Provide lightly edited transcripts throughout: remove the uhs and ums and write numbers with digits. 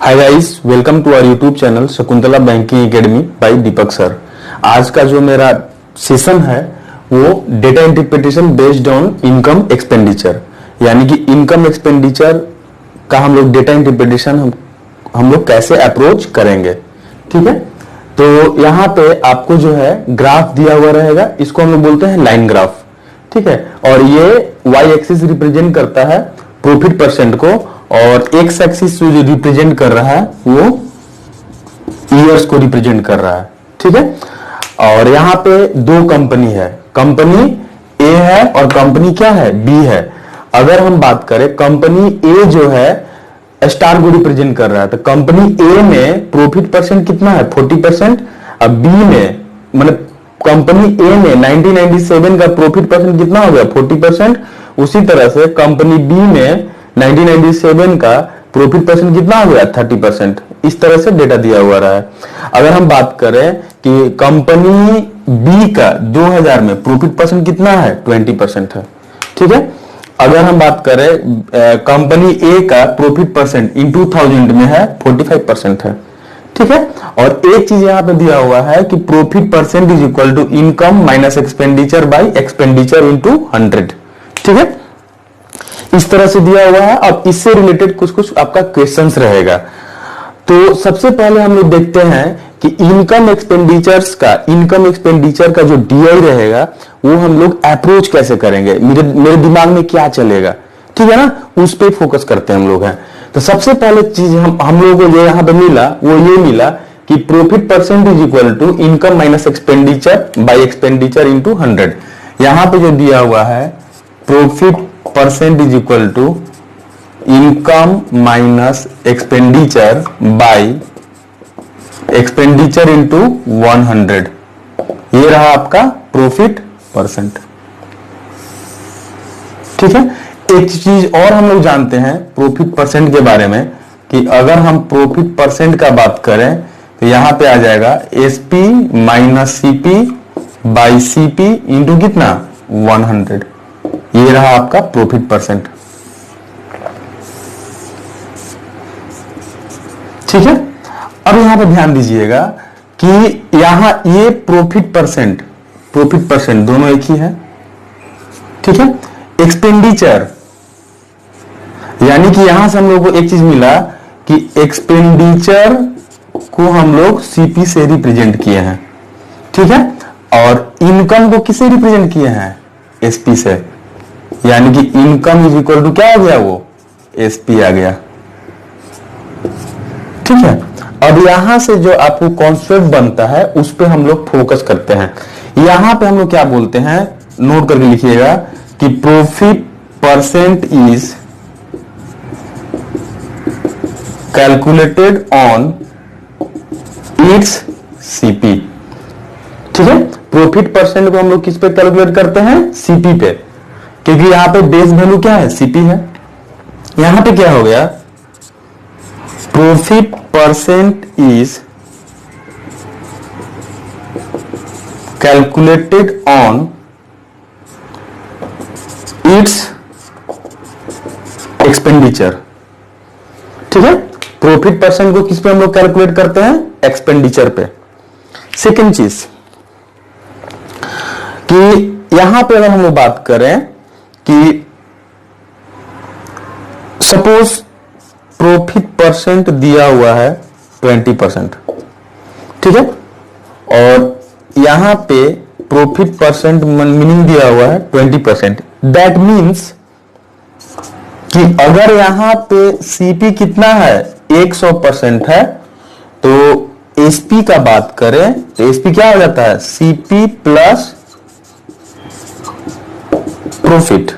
Hi guys, welcome to our YouTube channel Shakuntala banking academy by Deepak sir. आज का जो मेरा सेशन है वो data interpretation based on income expenditure, यानी कि इनकम एक्सपेंडिचर का हम लोग डेटा इंटरप्रिटेशन हम लोग कैसे अप्रोच करेंगे। ठीक है, तो यहाँ पे आपको जो है ग्राफ दिया हुआ रहेगा, इसको हम लोग बोलते हैं लाइन ग्राफ। ठीक है, और ये वाई एक्सिस रिप्रेजेंट करता है प्रॉफिट परसेंट को, और एक्स एक्सिस जो रिप्रेजेंट कर रहा है वो ईयर्स को रिप्रेजेंट कर रहा है। ठीक है, और यहाँ पे दो कंपनी है, कंपनी ए है और कंपनी क्या है, बी है। अगर हम बात करें कंपनी ए जो है स्टार को रिप्रेजेंट कर रहा है, तो कंपनी ए में प्रॉफिट परसेंट कितना है 40%। अब बी में मतलब कंपनी ए में 1997 का प्रॉफिट परसेंट कितना हो गया 40%। उसी तरह से कंपनी बी में 1997 का प्रॉफिट परसेंट कितना हो गया 30%। इस तरह से डेटा दिया हुआ रहा है। अगर हम बात करें कि कंपनी बी का 2000 में प्रॉफिट परसेंट कितना है 20% है। ठीक है, अगर हम बात करें कंपनी ए का प्रॉफिट परसेंट इन 2000 में है 45% है। ठीक है, और एक चीज यहां पे दिया हुआ है कि profit percent is equal to income minus expenditure by expenditure into 100। ठीक है, इस तरह से दिया हुआ है। अब इससे रिलेटेड कुछ कुछ आपका क्वेश्चंस रहेगा। तो सबसे पहले हम लोग देखते हैं कि इनकम एक्सपेंडिचर का जो डीआई रहेगा वो हम लोग अप्रोच कैसे करेंगे, मेरे दिमाग में क्या चलेगा। ठीक है ना, उस पर फोकस करते हैं हम लोग हैं। तो सबसे पहले चीज हम लोगों को जो यहाँ पे मिला वो ये मिला कि profit percent is equal to income minus expenditure by expenditure into 100। यहां पे जो दिया हुआ है profit percent is equal to income minus expenditure by expenditure into 100, ये रहा आपका प्रॉफिट परसेंट। ठीक है, एक चीज और हम लोग जानते हैं प्रॉफिट परसेंट के बारे में कि अगर हम प्रॉफिट परसेंट का बात करें तो यहां पे आ जाएगा SP minus CP by CP into कितना 100, ये रहा आपका प्रॉफिट परसेंट। ठीक है, अब यहां पे ध्यान दीजिएगा कि यहां ये प्रॉफिट परसेंट दोनों एक ही है। ठीक है, एक्सपेंडिचर यानी कि यहां से हम लोग को एक चीज मिला कि एक्सपेंडिचर को हम लोग सीपी से रिप्रेजेंट किए हैं। ठीक है, और इनकम को किससे रिप्रेजेंट किए हैं एसपी से, यानी कि इनकम इज इक्वल टू क्या आ गया वो एसपी आ गया। ठीक है, अब यहां से जो आपको कॉन्सेप्ट बनता है उस पे हम लोग फोकस करते हैं। यहां पे हम लोग क्या बोलते हैं, नोट करके लिखिएगा कि profit percent is calculated on it's CP. ठीक है, प्रॉफिट परसेंट को हम लोग किस पे कैलकुलेट करते हैं सीपी पे, क्योंकि यहां पे बेस वैल्यू क्या है सीपी है। यहां पे क्या हो गया profit percent is calculated on it's expenditure. ठीक है, प्रॉफिट परसेंट को किस पे हम लोग कैलकुलेट करते हैं एक्सपेंडिचर पे। सेकेंड चीज कि यहां पे अगर हम लोग बात करें कि सपोज प्रॉफिट परसेंट दिया हुआ है 20%। ठीक है, और यहां पे प्रॉफिट परसेंट मीनिंग दिया हुआ है 20%। दैट मीन्स कि अगर यहां पे सीपी कितना है 100% है, तो एसपी का बात करें तो एसपी क्या हो जाता है CP plus profit.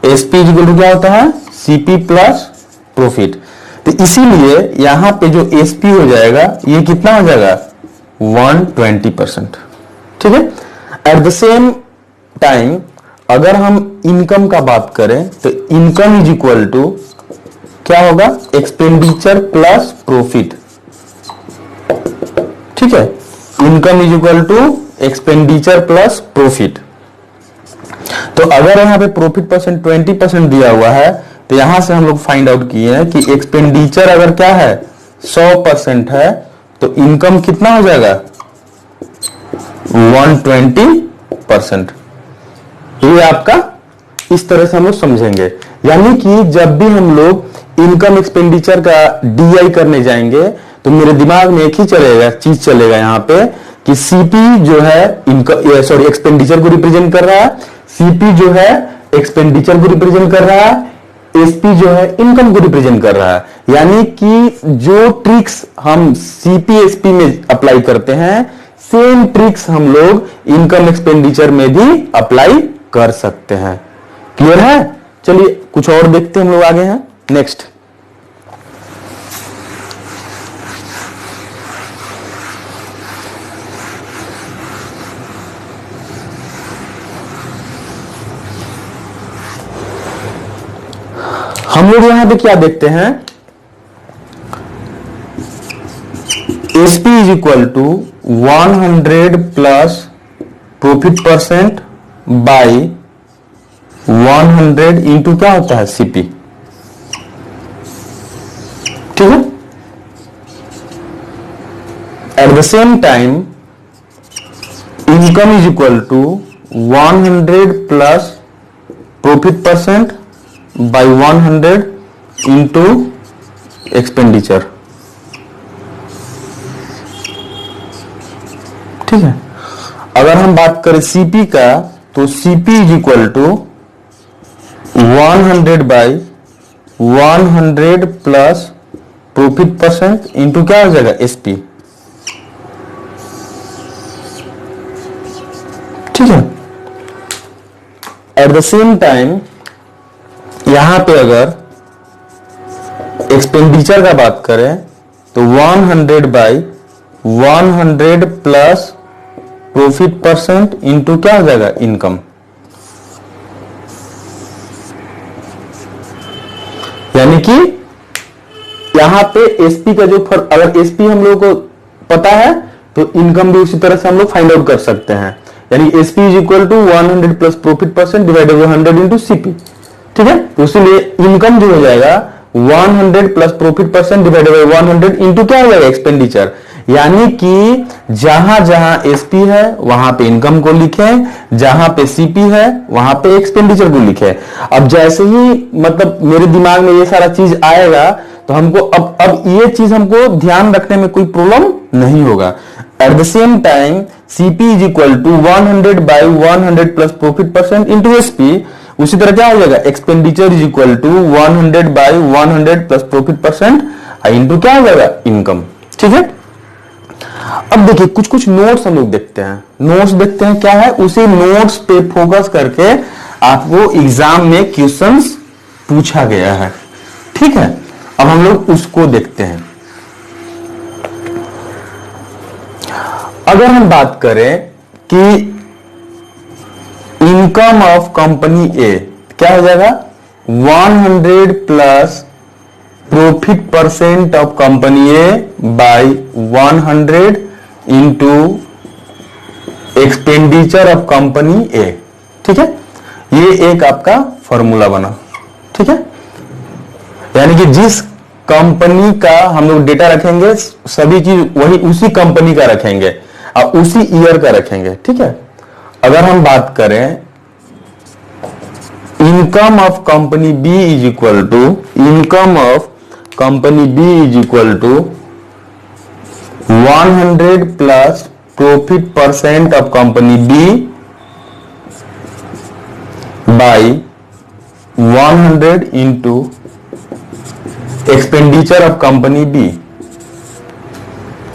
SP equal to क्या होता है सीपी प्लस प्रॉफिट। तो इसीलिए यहां पे जो एसपी हो जाएगा ये कितना हो जाएगा 120%। ठीक है, एट द सेम टाइम अगर हम इनकम का बात करें तो इनकम इज इक्वल टू क्या होगा एक्सपेंडिचर प्लस प्रॉफिट। ठीक है, income is equal to expenditure plus profit. तो अगर यहां पे प्रॉफिट परसेंट 20% दिया हुआ है तो यहां से हम लोग फाइंड आउट किए हैं कि एक्सपेंडिचर अगर क्या है 100% है तो इनकम कितना हो जाएगा 120%। ये आपका इस तरह से हम लोग समझेंगे। यानी कि जब भी हम लोग इनकम एक्सपेंडिचर का डीआई करने जाएंगे तो मेरे दिमाग में एक ही चीज चलेगा यहां पे कि सीपी जो है इनकम एक्सपेंडिचर को रिप्रेजेंट कर रहा है, सीपी जो है एक्सपेंडिचर को रिप्रेजेंट कर रहा है, एसपी जो है इनकम को रिप्रेजेंट कर रहा है। यानी कि जो ट्रिक्स हम सीपी एसपी में अप्लाई करते हैं सेम ट्रिक्स हम लोग इनकम एक्सपेंडिचर में भी अप्लाई कर सकते हैं। क्लियर है? चलिए कुछ और देखते हैं, हम लोग आगे हैं। नेक्स्ट, हम लोग यहां पे क्या देखते हैं, SP is equal to 100 plus profit percent by 100 into क्या होता है सीपी। ठीक है। At the same time income is equal to 100 plus profit percent by 100 into expenditure. ठीक है। अगर हम बात करें सीपी का तो CP is equal to 100 by 100 plus profit percent into क्या हो जाएगा एसपी। ठीक है। एट द सेम टाइम यहां पे अगर एक्सपेंडिचर का बात करें तो 100 by 100 plus profit percent into क्या हो जाएगा इनकम। यानी कि यहां पे एसपी का जो अगर एसपी हम लोगों को पता है तो इनकम भी उसी तरह से हम लोग फाइंड आउट कर सकते हैं। यानी SP is equal to 100 plus profit percent divided by 100 into CP. ठीक है। तो इसीलिए इनकम जो हो जाएगा 100 plus profit percent divided by 100 into क्या हो जाएगा एक्सपेंडिचर। यानी कि जहां जहां एसपी है वहां पे इनकम को लिखें, जहां पे सीपी है वहां पे एक्सपेंडिचर को लिखें। अब जैसे ही मतलब मेरे दिमाग में ये सारा चीज आएगा तो हमको अब ये चीज हमको ध्यान रखने में कोई प्रॉब्लम नहीं होगा। At the same time CP is equal to 100 by 100 plus profit percent into SP. उसी तरह क्या हो जाएगा expenditure is equal to 100 by 100 plus profit percent into क्या हो जाएगा इनकम। ठीक है। अब देखिए कुछ कुछ नोट्स हम लोग देखते हैं। नोट्स देखते हैं क्या है, उसी नोट्स पे फोकस करके आपको एग्जाम में क्वेश्चंस पूछा गया है। ठीक है। अब हम लोग उसको देखते हैं। अगर हम बात करें कि इनकम ऑफ कंपनी ए क्या हो जाएगा 100 plus profit percent of company A by 100 into expenditure of company A. ठीक है। ये एक आपका फॉर्मूला बना। ठीक है। यानी कि जिस कंपनी का हम लोग डेटा रखेंगे सभी चीज वही उसी कंपनी का रखेंगे और उसी ईयर का रखेंगे। ठीक है। अगर हम बात करें income of company B is equal to income of company B is equal to 100 plus profit percent of company B by 100 into expenditure of company B.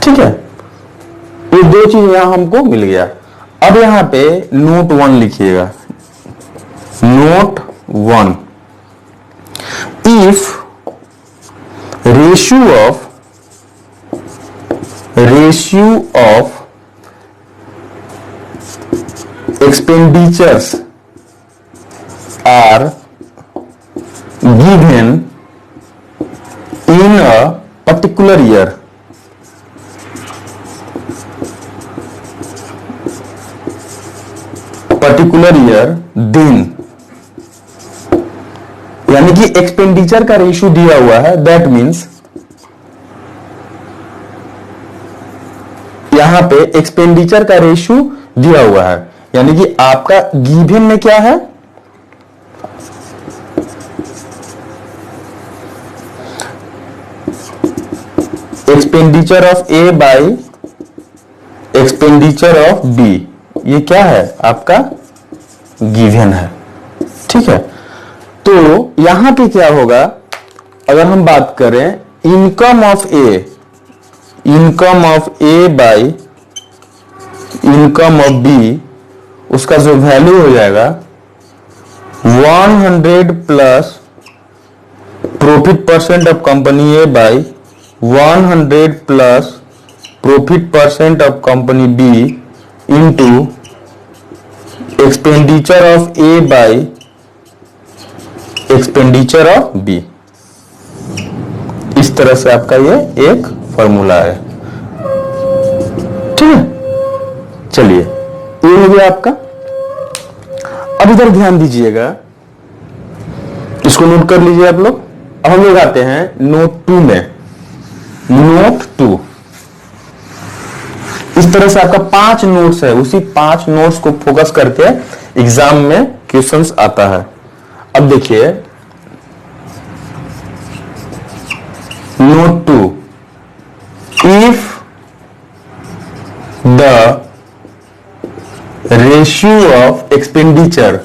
ठीक है। ये दो चीज यहां हमको मिल गया। अब यहां पे नोट 1 लिखिएगा। Note 1, if ratio of expenditures are given in a particular year, then यानी कि एक्सपेंडिचर का रेशियो दिया हुआ है, दैट मीन्स यहां पे एक्सपेंडिचर का रेशियो दिया हुआ है, यानी कि आपका गिवन में क्या है, expenditure of A by expenditure of B, ये क्या है आपका गिवन है। ठीक है, तो यहां पे क्या होगा, अगर हम बात करें income of A, income of A by income of B, उसका जो वैल्यू हो जाएगा 100 plus profit percent of company A by 100 plus profit percent of company B into expenditure of A by expenditure of B. इस तरह से आपका ये एक फॉर्मूला है। ठीक है, चलिए ये हो गया आपका। अब इधर ध्यान दीजिएगा, इसको नोट कर लीजिए आप लोग। अब हम लोग आते हैं नोट 2 में। नोट 2 इस तरह से आपका 5 नोट्स है, उसी 5 नोट्स को फोकस करके एग्जाम में क्वेश्चंस आता है। अब देखिए note 2, if the ratio of expenditure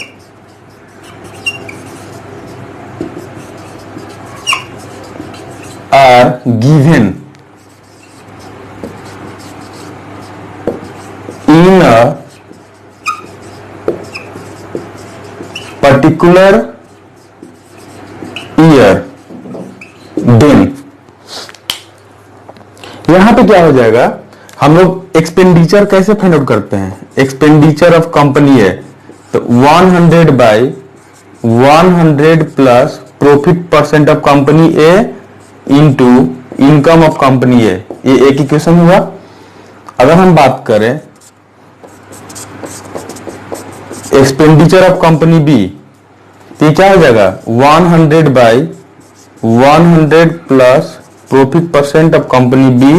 are given in a particular year, then यहां पे क्या हो जाएगा, हम लोग एक्सपेंडिचर कैसे फाइंड आउट करते हैं, एक्सपेंडिचर ऑफ कंपनी है तो 100 by 100 plus profit percent of company A into income of company A, ये एक इक्वेशन हुआ। अगर हम बात करें एक्सपेंडिचर ऑफ कंपनी बी, तो ये क्या हो जाएगा 100 by 100 plus profit percent of company B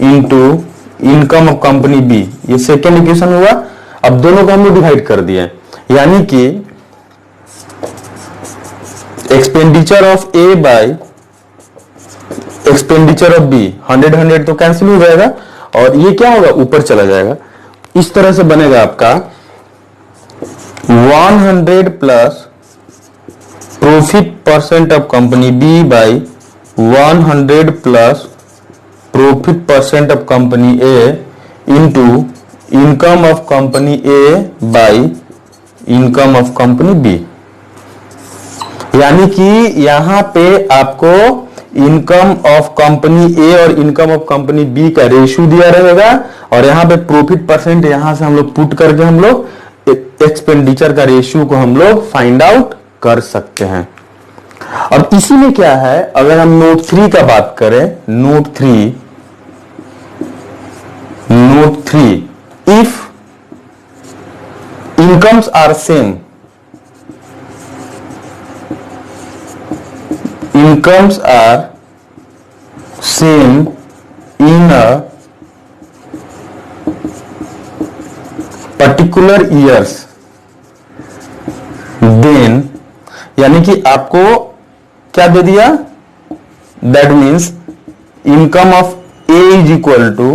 into income of company B, ये सेकेंड इक्वेशन हुआ। अब दोनों को हम लोग डिवाइड कर दिए, यानी कि expenditure of A by expenditure of B, 100 100 तो कैंसिल हो जाएगा और ये क्या होगा ऊपर चला जाएगा। इस तरह से बनेगा आपका 100 plus profit percent of company B by 100 plus profit percent of company A into income of company A by income of company B. यानी कि यहां पे आपको इनकम ऑफ कंपनी ए और इनकम ऑफ कंपनी बी का रेशियो दिया रहेगा और यहां पे प्रॉफिट परसेंट यहां से हम लोग पुट करके हम लोग एक्सपेंडिचर का रेशियो को हम लोग फाइंड आउट कर सकते हैं। अब इसी में क्या है, अगर हम नोट 3 का बात करें, note 3 if incomes are same, incomes are same in a particular years, then यानी कि आपको क्या दे दिया, that means income of A is equal to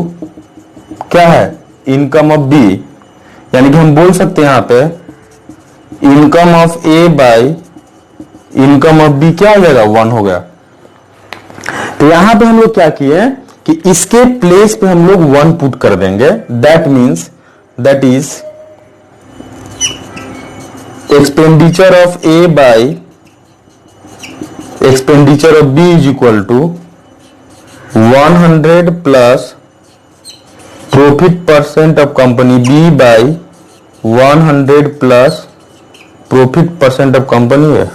क्या है इनकम ऑफ B, यानी कि हम बोल सकते हैं यहां पे income of A by income of B क्या हो जाएगा 1 हो गया। तो यहां पे हम लोग क्या किए कि इसके प्लेस पे हम लोग 1 पुट कर देंगे, that means that is expenditure of A by expenditure of B is equal to 100 plus profit percent of company B by 100 plus profit percent of company है।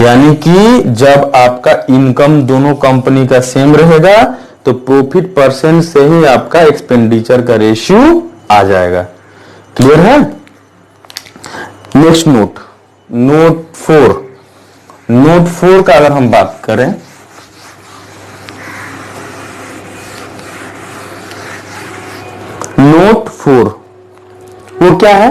यानी कि जब आपका इनकम दोनों कंपनी का सेम रहेगा तो प्रॉफिट परसेंट से ही आपका एक्सपेंडिचर का रेशियो आ जाएगा। क्लियर है। नेक्स्ट नोट, नोट 4, नोट 4 का अगर हम बात करें नोट 4 वो क्या है?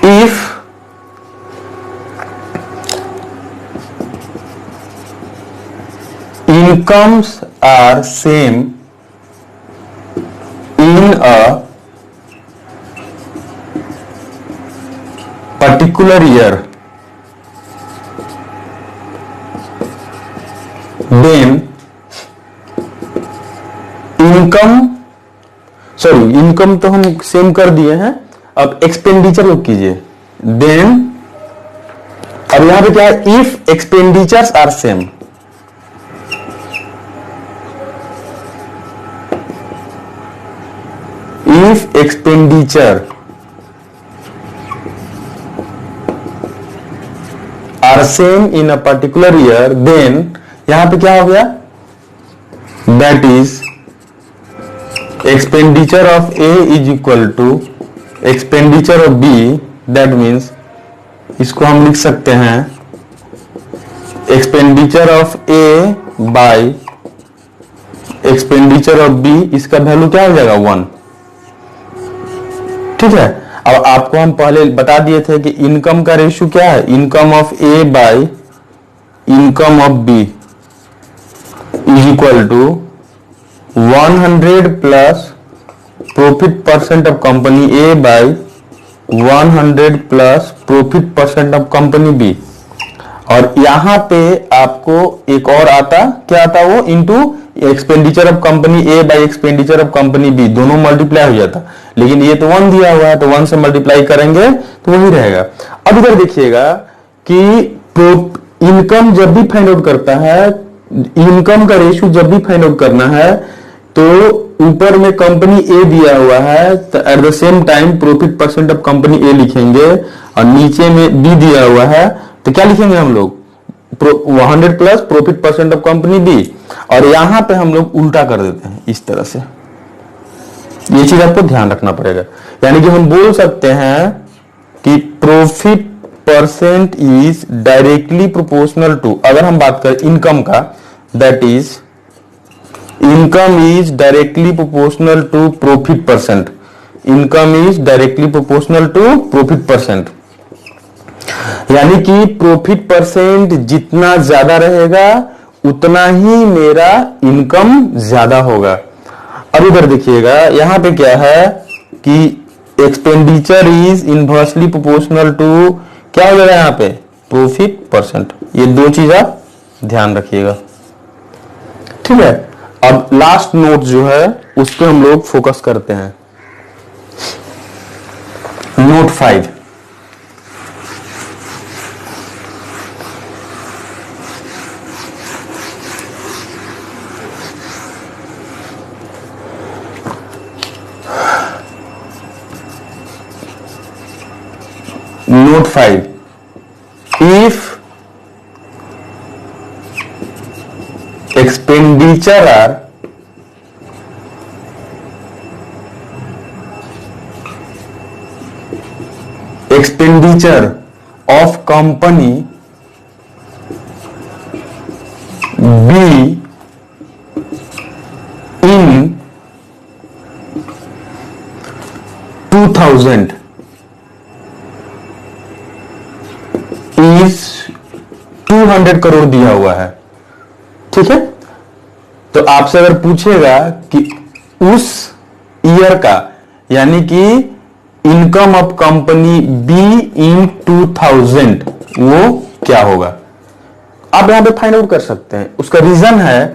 If incomes are same in a particular year, then income तो हम सेम कर दिए हैं, अब एक्सपेंडिचर लोग कीजिए। देन अब यहां पे क्या है? If expenditures are same, if expenditure are same in a particular year, then यहां पे क्या हो गया? That is expenditure of A is equal to expenditure of B. That means इसको हम लिख सकते हैं expenditure of A by expenditure of B. इसका वैल्यू क्या हो जाएगा? 1। ठीक है। अब आपको हम पहले बता दिए थे कि इनकम का रेशियो क्या है? Income of A by income of B is equal to 100 plus profit percent of company A by 100 plus profit percent of company B. और यहां पे आपको एक और आता, क्या आता? वो into expenditure of company A by expenditure of company B, दोनों मल्टीप्लाई हो जाता। लेकिन ये तो 1 दिया हुआ है, तो 1 से मल्टीप्लाई करेंगे तो वही रहेगा। अब इधर देखिएगा कि इनकम जब भी फाइंड आउट करता है, इनकम का रेशियो जब भी फाइंड आउट करना है, तो ऊपर में कंपनी ए दिया हुआ है, तो at the same time profit percent of company A लिखेंगे, और नीचे में बी दिया हुआ है, तो क्या लिखेंगे हम लोग? 100 plus profit percent of company B. और यहां पे हम लोग उल्टा कर देते हैं इस तरह से। ये चीज आपको ध्यान रखना पड़ेगा। यानी कि हम बोल सकते हैं कि profit percent is directly proportional to, अगर हम बात करें इनकम का, that is income is directly proportional to profit percent. Income is directly proportional to profit percent. यानी कि प्रॉफिट परसेंट जितना ज्यादा रहेगा उतना ही मेरा इनकम ज्यादा होगा। अब इधर देखिएगा, यहां पे क्या है कि expenditure is inversely proportional to, क्या हो जाएगा यहां पे? Profit percent. ये दो चीज आप ध्यान रखिएगा। ठीक है। अब लास्ट नोट जो है उस पर हम लोग फोकस करते हैं। Note 5। Note 5. If expenditure are expenditure of company B in 2000 is 200 crore दिया हुआ है। ठीक है। तो आपसे अगर पूछेगा कि उस ईयर का, यानी कि इनकम ऑफ कंपनी बी इन 2000, वो क्या होगा? आप यहां पे फाइंड आउट कर सकते हैं। उसका रीजन है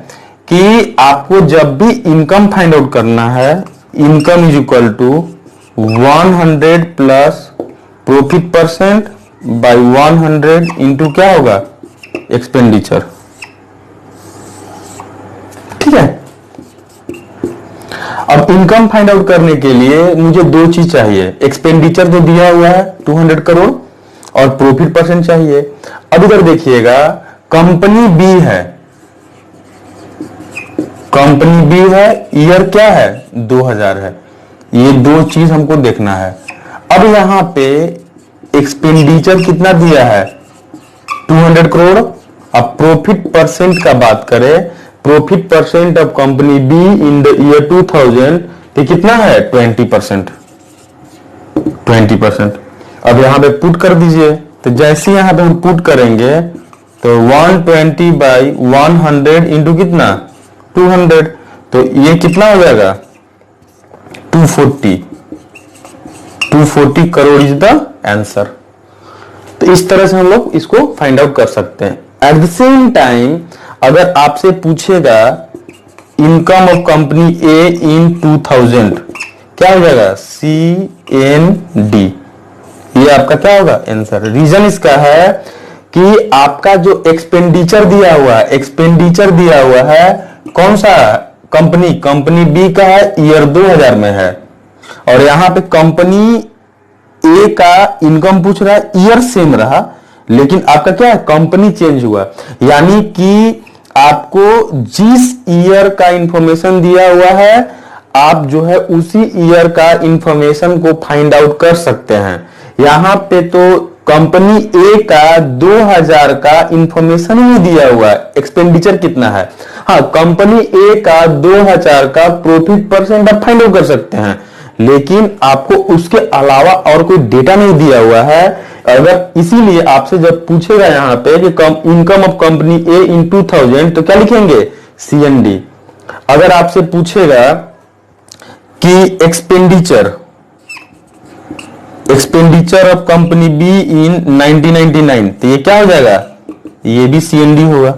कि आपको जब भी इनकम फाइंड आउट करना है, income is equal to 100 plus profit percent by 100 into क्या होगा? एक्सपेंडिचर। ठीक है। अब इनकम फाइंड आउट करने के लिए मुझे दो चीज चाहिए। एक्सपेंडिचर तो दिया हुआ है 200 करोड़ और प्रॉफिट परसेंट चाहिए। अब इधर देखिएगा, कंपनी बी है, कंपनी बी है, ईयर क्या है? 2000 है। ये दो चीज हमको देखना है। अब यहां पे एक्सपेंडिचर कितना दिया है? 200 करोड़, अब प्रॉफिट परसेंट का बात करें, profit percent of company B in the year 2000, तो कितना है 20%। 20%। अब यहां पे पुट कर दीजिए, तो जैसे यहां पे हम पुट करेंगे तो 120 बाई 100 इंटू कितना 200, तो ये कितना हो जाएगा 240 करोड़ इज द आंसर। तो इस तरह से हम लोग इसको फाइंड आउट कर सकते हैं। एट द सेम टाइम अगर आपसे पूछेगा इनकम ऑफ कंपनी ए इन 2000, क्या हो जाएगा CND, ये आपका क्या होगा आंसर। रीजन इसका है कि आपका जो एक्सपेंडिचर दिया हुआ है, एक्सपेंडिचर दिया हुआ है कौन सा कंपनी बी का है, ईयर 2000 में है, और यहां पे कंपनी ए का इनकम पूछ रहा है, ईयर सेम रहा, लेकिन आपका क्या है कंपनी चेंज हुआ। यानी कि आपको जिस ईयर का इंफॉर्मेशन दिया हुआ है, आप जो है उसी ईयर का इंफॉर्मेशन को फाइंड आउट कर सकते हैं। यहां पे तो कंपनी ए का 2000 का इंफॉर्मेशन ही दिया हुआ है, एक्सपेंडिचर कितना है। हाँ, कंपनी ए का 2000 का प्रॉफिट परसेंट आप फाइंड आउट कर सकते हैं, लेकिन आपको उसके अलावा और कोई डेटा नहीं दिया हुआ है। अगर इसीलिए आपसे जब पूछेगा यहां पे कि इनकम ऑफ कंपनी ए इन 2000, तो क्या लिखेंगे CND। अगर आपसे पूछेगा कि एक्सपेंडिचर ऑफ कंपनी बी इन 1999, तो ये क्या हो जाएगा, ये भी CND होगा।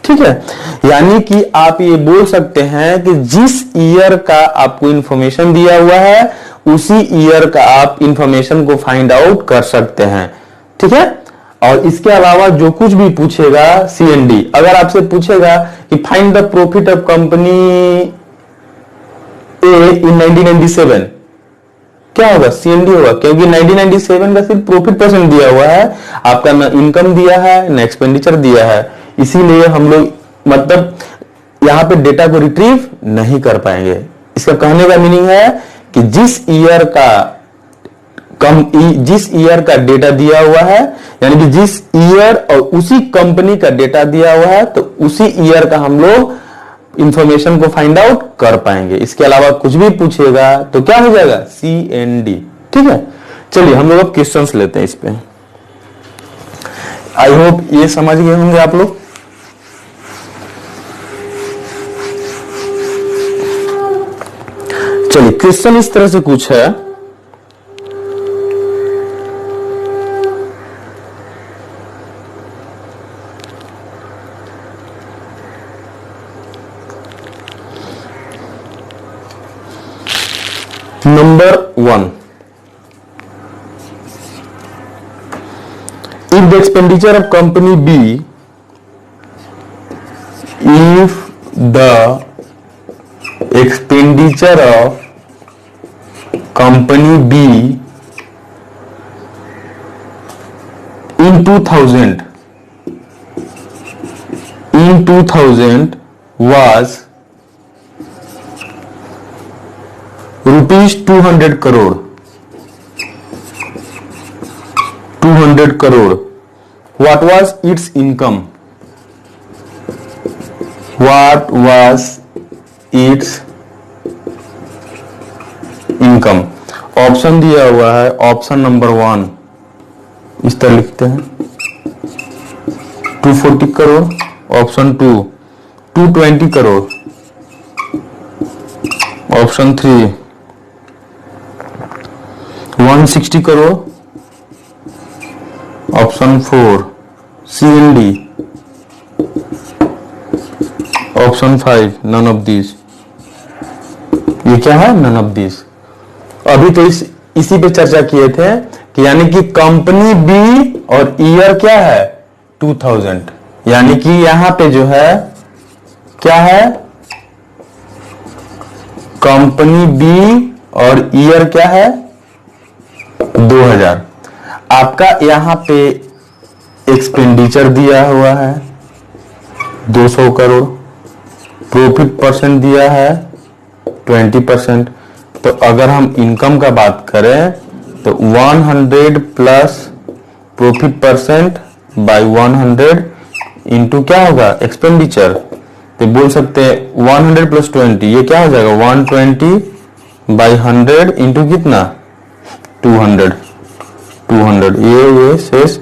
ठीक है, यानी कि आप ये बोल सकते हैं कि जिस ईयर का आपको इंफॉर्मेशन दिया हुआ है उसी ईयर का आप इंफॉर्मेशन को फाइंड आउट कर सकते हैं। ठीक है, और इसके अलावा जो कुछ भी पूछेगा CND। अगर आपसे पूछेगा कि find the profit of company A in 1997, क्या होगा CND होगा, क्योंकि 1997 का सिर्फ प्रॉफिट परसेंट दिया हुआ है, आपका ना इनकम दिया है ना एक्सपेंडिचर दिया है, इसीलिए हम लोग मतलब यहां पे डेटा को रिट्रीव नहीं कर पाएंगे। इसका कहने का मीनिंग है कि जिस ईयर का डेटा दिया हुआ है, यानी कि जिस ईयर और उसी कंपनी का डेटा दिया हुआ है, तो उसी ईयर का हम लोग इंफॉर्मेशन को फाइंड आउट कर पाएंगे। इसके अलावा कुछ भी पूछेगा तो क्या हो जाएगा CND। ठीक है, चलिए हम लोग अब क्वेश्चंस लेते हैं इस पे। आई होप ये समझ गए होंगे आप लोग। चलिए, क्वेश्चन इस तरह से कुछ है, number 1, if the expenditure of company B, if the expenditure of company B in 2000 was rupees 200 crore, 200 crore, what was its income, what was its income। Option दिया हुआ है, ऑप्शन नंबर 1 इस तरह लिखते हैं 240 crore, option 2 220 crore, option 3 160 crore, option 4 CND, option 5 none of this. ये क्या है, नन ऑफ दिस। अभी तो इसी पे चर्चा किए थे कि यानी कि कंपनी बी और ईयर क्या है 2000, यानी कि यहां पे जो है क्या है कंपनी बी और ईयर क्या है 2000। आपका यहां पे एक्सपेंडिचर दिया हुआ है 200 करोड़, प्रॉफिट परसेंट दिया है 20%। तो अगर हम इनकम का बात करें तो 100 plus profit percent by 100 into क्या होगा एक्सपेंडिचर, तो बोल सकते हैं 100 प्लस 20 ये क्या हो जाएगा 120/100 इंटू कितना 200 ये शेष,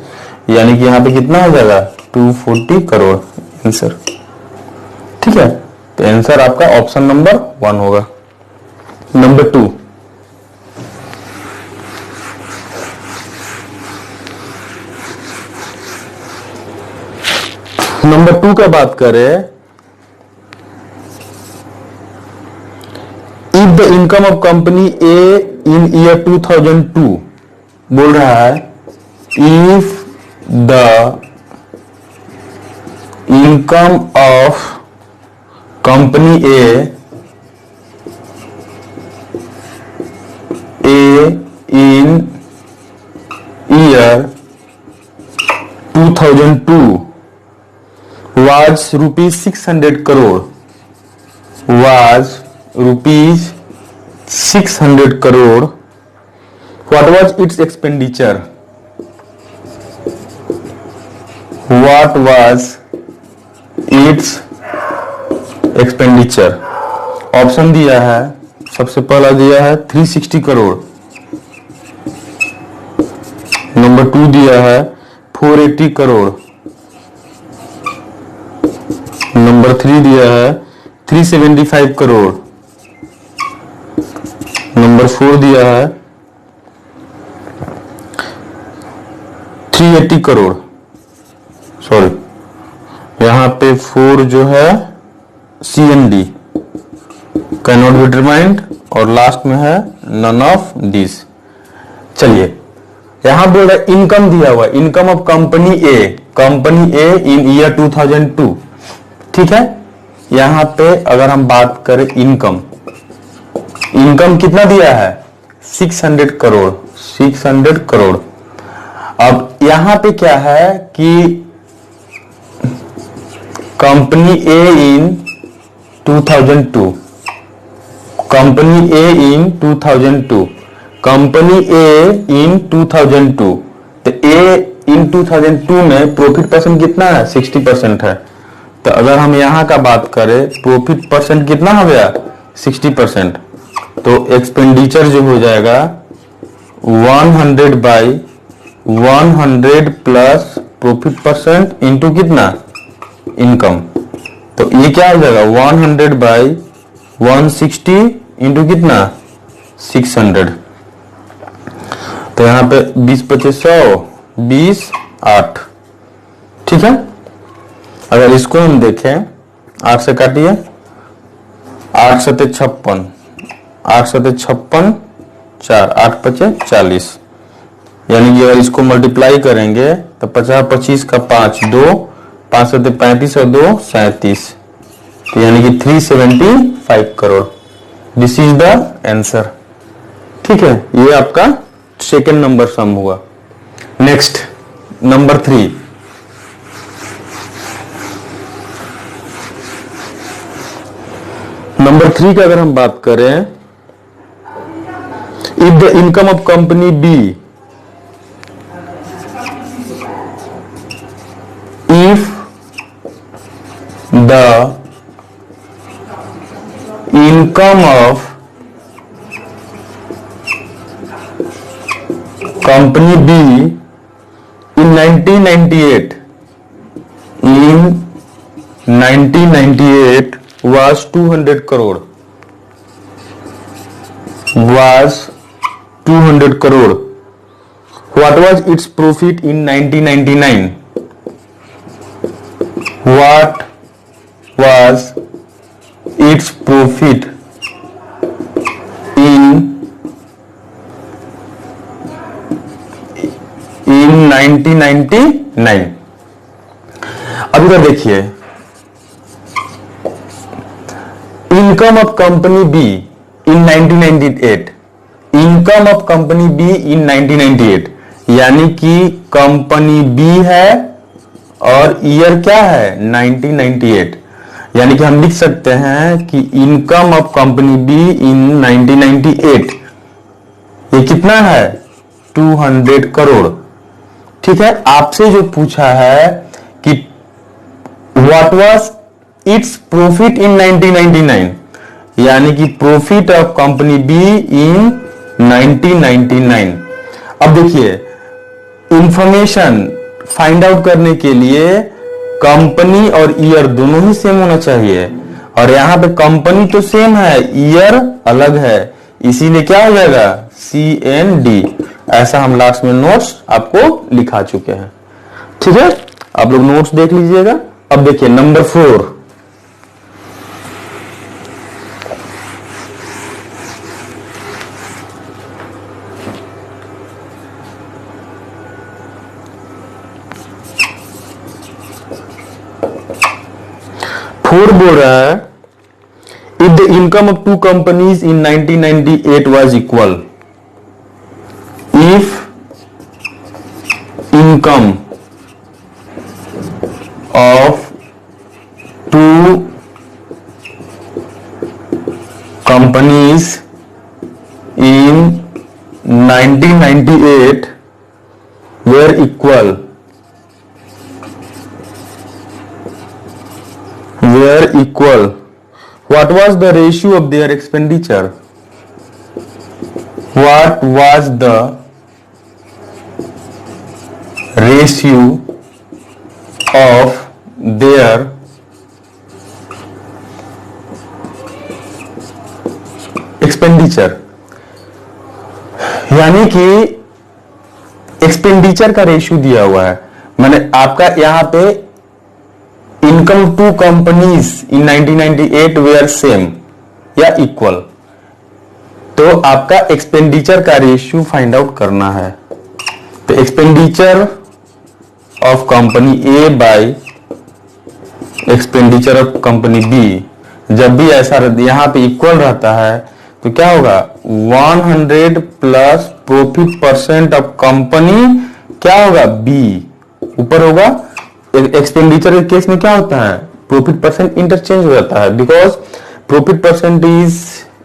यानी कि यहाँ पे कितना हो जाएगा 240 करोड़ आंसर। ठीक है, तो आंसर आपका ऑप्शन नंबर 1 होगा। नंबर 2, नंबर 2 का बात करें, if the income of company A in year 2002, बोल रहा है if the income of company A in year 2002 was rupees 600 crore, was rupees 600 crore. What was its expenditure? What was its expenditure? Option दिया है, सबसे पहला दिया है 360 crore, number 2 दिया है 480 करोड़, नंबर 3 दिया है 375 करोड़, नंबर 4 दिया है 380 करोड़। सॉरी, यहां पे 4 जो है CND can not be determined, और लास्ट में है नन ऑफ दिस। चलिए, यहां बोल रहा है इनकम दिया हुआ, income of company A in year 2002। ठीक है, यहां पे अगर हम बात करें इनकम कितना दिया है 600 करोड़, 600 करोड़। अब यहां पे क्या है कि company A in 2002, company A in 2002, company A इन 2002, तो ए इन 2002 में प्रॉफिट परसेंट कितना है 60% है। तो अगर हम यहां का बात करें प्रॉफिट परसेंट कितना हो गया 60%, तो एक्सपेंडिचर जो हो जाएगा 100/100 प्लस प्रॉफिट परसेंट इंटू कितना इनकम, तो ये क्या हो जाएगा 100/160 इंटू कितना 600। तो यहां पे 20/25 100, 20 8। ठीक है, अगर इसको हम देखें 8 से काटिए, 8 7 56, 8 7 56 4, 8 5 40, यानी कि अगर इसको मल्टीप्लाई करेंगे तो 50 25 का 5 2, 5 7 35 और 2 37, तो यानी कि 375 crore. This is the answer. ठीक है, ये आपका सेकेंड नंबर सम हुआ। नेक्स्ट नंबर 3, नंबर 3 का अगर हम बात करें, if the income of company B, if the income of company B in 1998 was 200 crore, was 200 crore. What was its profit in 1999? What was its profit in 1999? अब इधर देखिए, income of company B in 1998, income of company B in 1998, यानी कि company B है और year क्या है 1998, यानी कि हम लिख सकते हैं कि income of company B in 1998 ये कितना है 200 करोड़। ठीक है, आपसे जो पूछा है कि what was its profit in 1999, यानी कि प्रॉफिट ऑफ कंपनी बी इन 1999। अब देखिए, इंफॉर्मेशन फाइंड आउट करने के लिए कंपनी और ईयर दोनों ही सेम होना चाहिए, और यहां पे कंपनी तो सेम है, ईयर अलग है, इसीलिए क्या हो जाएगा CND। ऐसा हम लास्ट में नोट्स आपको लिखा चुके हैं। ठीक है, आप लोग नोट्स देख लीजिएगा। अब देखिए नंबर 4, बोल रहा है if the income of two companies in 1998 was equal, if income of two companies in 1998 were equal, what was the ratio of their expenditure? What was the ratio of their expenditure? यानी कि expenditure का ratio दिया हुआ है, मैंने आपका यहां पे income two companies in 1998 were same या इक्वल, तो आपका एक्सपेंडिचर का रेशियो फाइंड आउट करना है। तो expenditure of company A by expenditure of company B, जब भी ऐसा यहां पे इक्वल रहता है तो क्या होगा 100 plus profit percent of company, क्या होगा बी ऊपर होगा। एक्सपेंडिचर के केस में क्या होता है, प्रॉफिट परसेंट इंटरचेंज हो जाता है, because profit percent is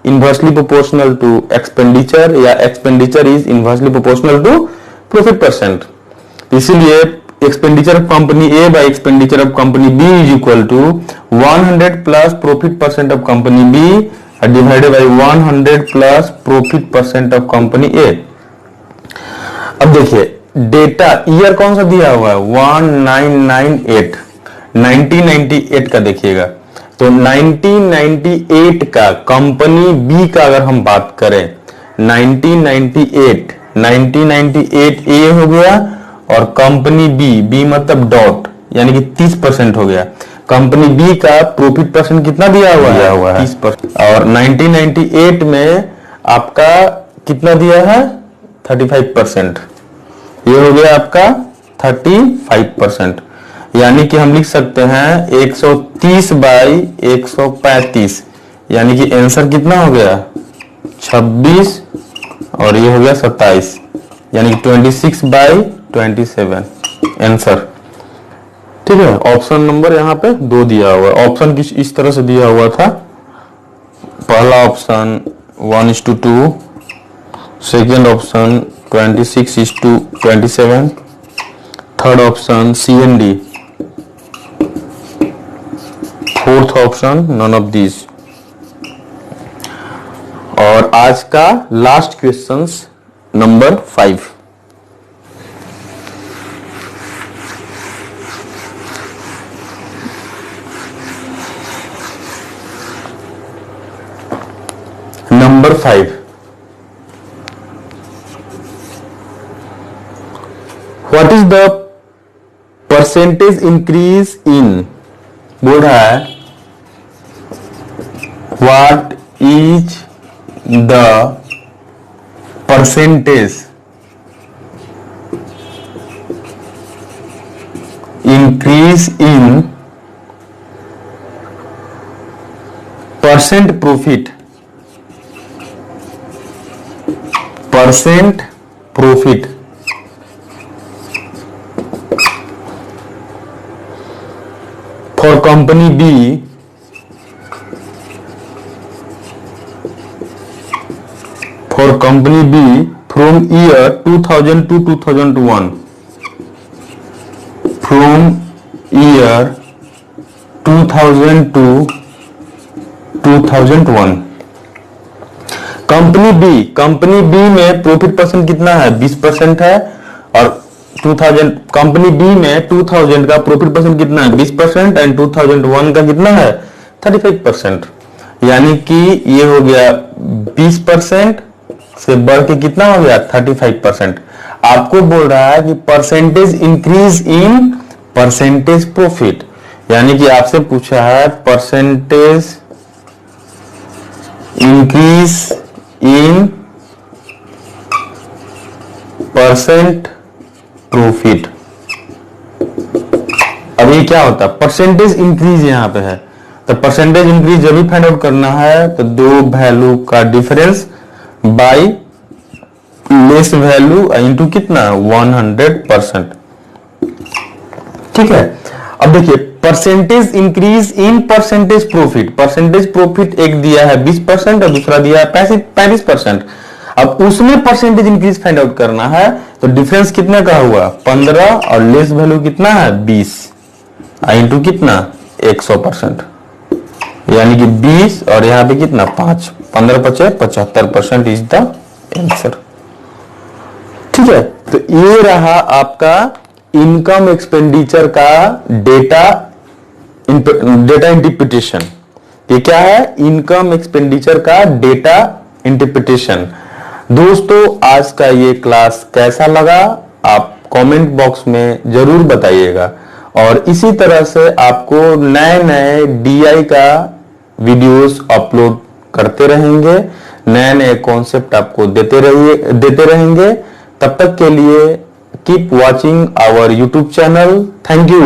inversely proportional to expenditure या expenditure is inversely proportional to profit percent. इसीलिए expenditure of company A by expenditure of company B is equal to 100 plus profit percent of company B divided by 100 plus profit percent of company A. अब देखिए data year कौन सा दिया हुआ है 1998, 1998 का देखिए तो 1998 का कंपनी बी का अगर हम बात करें 1998 ए हो गया, और कंपनी बी मतलब डॉट यानी कि 30% हो गया। कंपनी बी का प्रॉफिट परसेंट कितना दिया हुआ है 30%, और 1998 में आपका कितना दिया है 35%, ये हो गया आपका 35%, यानी कि हम लिख सकते हैं 130 बाई 135, यानी कि आंसर कितना हो गया 26 और ये हो गया 27, यानी कि 26 बाई 27 आंसर। ठीक है, ऑप्शन नंबर यहाँ पे 2 दिया हुआ है। ऑप्शन किस इस तरह से दिया हुआ था, पहला option 1:2, second option 26:27, third option CND, fourth option none of this. और आज का last questions number 5। Number 5, what is the percentage increase in, बोल रहा है what is the percentage increase in percent profit for company B from year 2000 to 2001, from year 2002 2001। Company B में profit percent कितना है? 20% है। और 2000 कंपनी बी में 2000 का प्रॉफिट परसेंट कितना है? 20% एंड 2001 का कितना है? 35%। यानी कि ये हो गया 20% से बढ़ के कितना हो गया? 35%। आपको बोल रहा है कि percentage increase in percentage profit, यानी कि आपसे पूछा है percentage increase in percent profit. अब ये क्या होता है? परसेंटेज इंक्रीज यहां पे है, तो परसेंटेज इंक्रीज जब भी फाइंड आउट करना है तो दो वैल्यू का difference bye less value into कितना? 100%। ठीक है। अब देखिए percentage increase in percentage profit. Percentage profit एक दिया है 20% और दूसरा दिया है 35%। अब उसमें परसेंटेज इंक्रीज फाइंड आउट करना है तो डिफरेंस कितने का हुआ? 15 और लेस वैल्यू कितना है? 20 इनटू कितना? 100%। यानी कि 20 और यहां पे कितना? 5, 15 बचे 75% इज द आंसर। ठीक है। तो ये रहा आपका इनकम एक्सपेंडिचर का डेटा इंटरप्रिटेशन। ये क्या है? इनकम एक्सपेंडिचर का डेटा इंटरप्रिटेशन। दोस्तों आज का ये क्लास कैसा लगा आप कमेंट बॉक्स में जरूर बताइएगा, और इसी तरह से आपको नए नए डीआई का वीडियोस अपलोड करते रहेंगे, नए नए कॉन्सेप्ट आपको देते रहेंगे। तब तक के लिए keep watching our YouTube channel. Thank you.